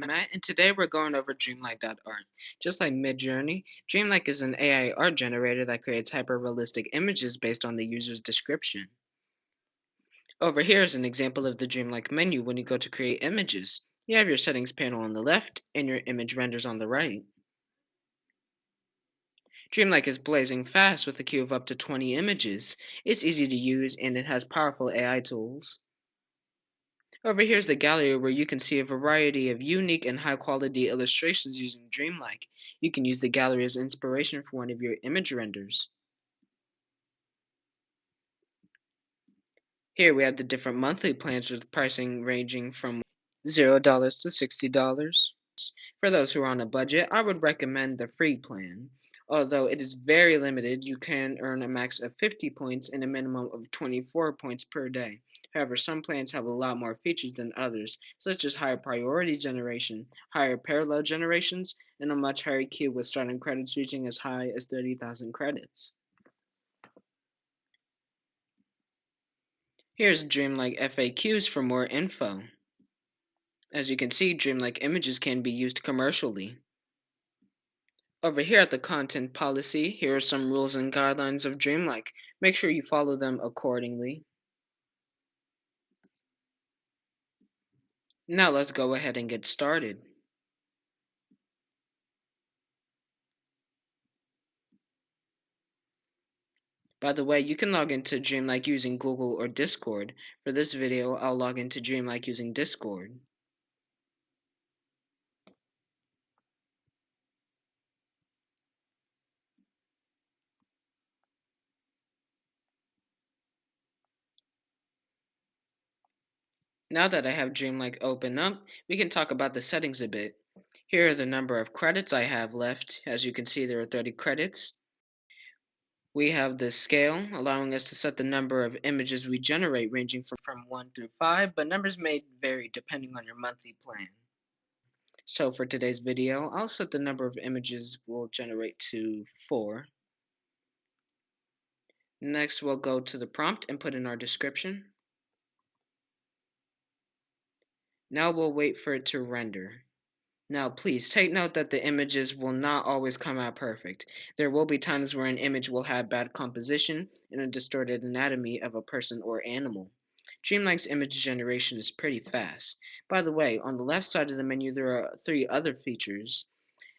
Matt, and today we're going over Dreamlike.Art. Just like Midjourney, Dreamlike is an AI art generator that creates hyper-realistic images based on the user's description. Over here is an example of the Dreamlike menu when you go to create images. You have your settings panel on the left and your image renders on the right. Dreamlike is blazing fast with a queue of up to 20 images. It's easy to use and it has powerful AI tools. Over here is the gallery where you can see a variety of unique and high quality illustrations using Dreamlike. You can use the gallery as inspiration for one of your image renders. Here we have the different monthly plans with pricing ranging from $0 to $60. For those who are on a budget, I would recommend the free plan. Although it is very limited, you can earn a max of 50 points and a minimum of 24 points per day. However, some plans have a lot more features than others, such as higher priority generation, higher parallel generations, and a much higher queue with starting credits reaching as high as 30,000 credits. Here's Dreamlike FAQs for more info. As you can see, Dreamlike images can be used commercially. Over here at the content policy, here are some rules and guidelines of Dreamlike. Make sure you follow them accordingly. Now let's go ahead and get started. By the way, you can log into Dreamlike using Google or Discord. For this video, I'll log into Dreamlike using Discord. Now that I have Dreamlike open up, we can talk about the settings a bit. Here are the number of credits I have left. As you can see, there are 30 credits. We have the scale, allowing us to set the number of images we generate ranging from 1 through 5, but numbers may vary depending on your monthly plan. So for today's video, I'll set the number of images we'll generate to 4. Next, we'll go to the prompt and put in our description. Now we'll wait for it to render. Now please take note that the images will not always come out perfect. There will be times where an image will have bad composition and a distorted anatomy of a person or animal. Dreamlike's image generation is pretty fast. By the way, on the left side of the menu there are 3 other features.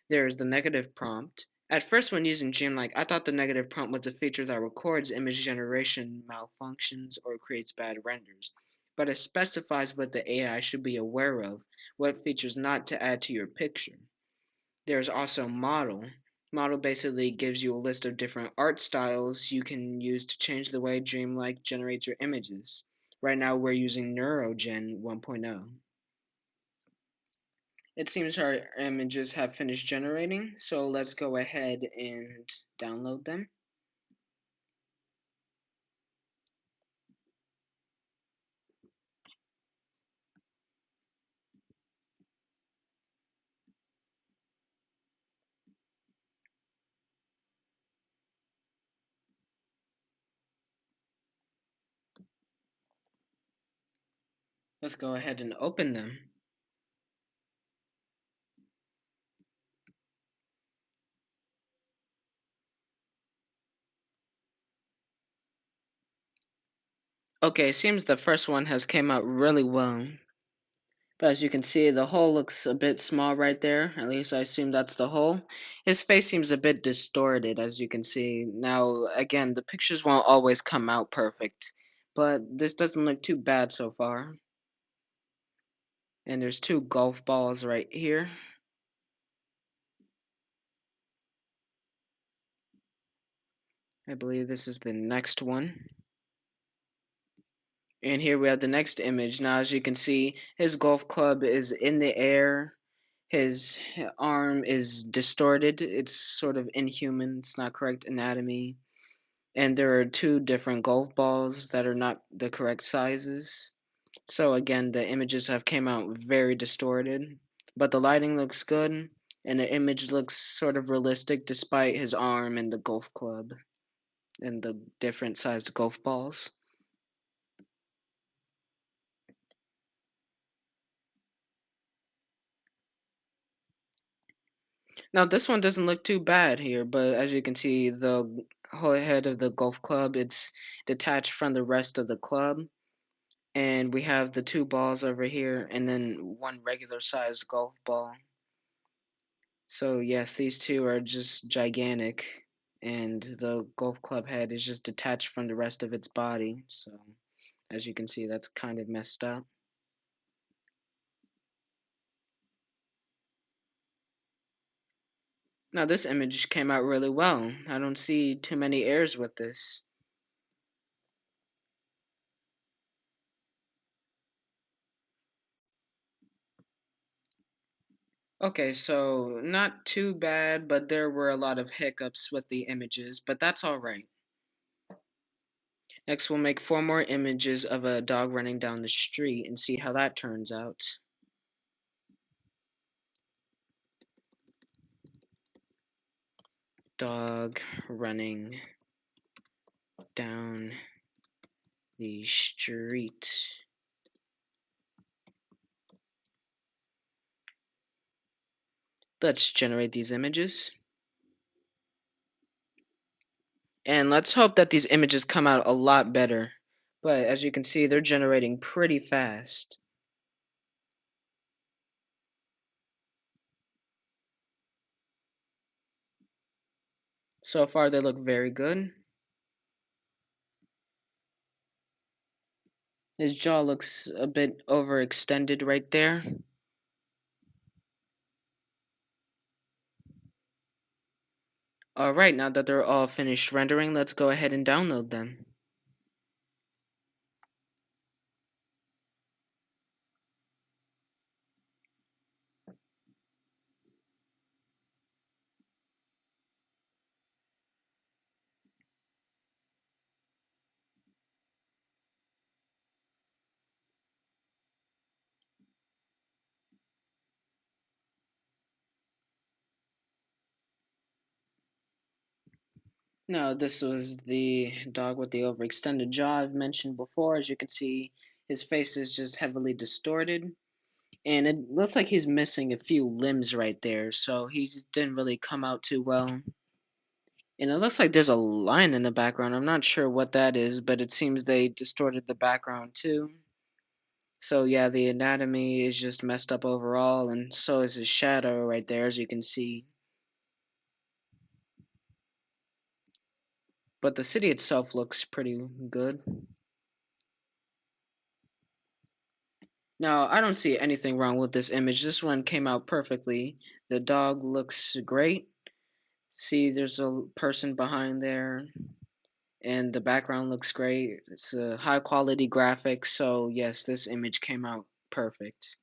There is the negative prompt. At first when using Dreamlike, I thought the negative prompt was a feature that records image generation malfunctions or creates bad renders, but it specifies what the AI should be aware of, what features not to add to your picture. There's also model. Model basically gives you a list of different art styles you can use to change the way Dreamlike generates your images. Right now we're using NeuroGen 1.0. It seems our images have finished generating, so let's go ahead and download them. Let's go ahead and open them. Okay, it seems the first one has came out really well. But as you can see, the hole looks a bit small right there. At least I assume that's the hole. His face seems a bit distorted, as you can see. Now, again, the pictures won't always come out perfect, but this doesn't look too bad so far. And there's 2 golf balls right here. I believe this is the next one. And here we have the next image. Now, as you can see, his golf club is in the air. His arm is distorted. It's sort of inhuman. It's not correct anatomy. And there are 2 different golf balls that are not the correct sizes. So again, the images have came out very distorted. But the lighting looks good, and the image looks sort of realistic despite his arm and the golf club and the different sized golf balls. Now this one doesn't look too bad here, but as you can see, the whole head of the golf club, it's detached from the rest of the club. And we have the two balls over here, and then one regular sized golf ball. So yes, these two are just gigantic, and the golf club head is just detached from the rest of its body. So as you can see, that's kind of messed up. Now this image came out really well. I don't see too many errors with this. Okay, so not too bad, but there were a lot of hiccups with the images, but that's alright. Next, we'll make 4 more images of a dog running down the street and see how that turns out. Dog running down the street. Let's generate these images. And let's hope that these images come out a lot better. But as you can see, they're generating pretty fast. So far, they look very good. His jaw looks a bit overextended right there. Alright, now that they're all finished rendering, let's go ahead and download them. Now, this was the dog with the overextended jaw I've mentioned before. As you can see, his face is just heavily distorted. And it looks like he's missing a few limbs right there, so he just didn't really come out too well. And it looks like there's a line in the background. I'm not sure what that is, but it seems they distorted the background too. So yeah, the anatomy is just messed up overall, and so is his shadow right there, as you can see. But the city itself looks pretty good. Now, I don't see anything wrong with this image. This one came out perfectly. The dog looks great. See, there's a person behind there, and the background looks great. It's a high quality graphics, so yes, this image came out perfect.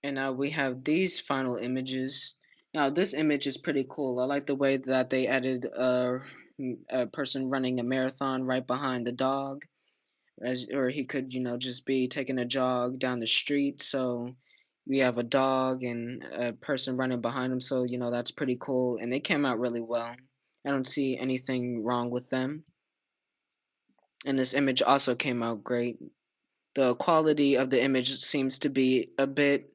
And now we have these final images. Now this image is pretty cool. I like the way that they added a person running a marathon right behind the dog, as or he could, just be taking a jog down the street. So we have a dog and a person running behind him. So that's pretty cool, and they came out really well. I don't see anything wrong with them. And this image also came out great. The quality of the image seems to be a bit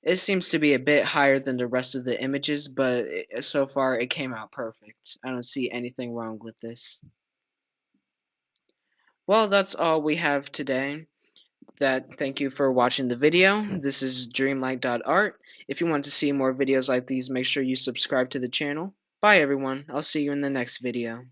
it seems to be a bit higher than the rest of the images, but so far it came out perfect. I don't see anything wrong with this. Well, that's all we have today. Thank you for watching the video. This is Dreamlike.Art. If you want to see more videos like these, make sure you subscribe to the channel. Bye everyone. I'll see you in the next video.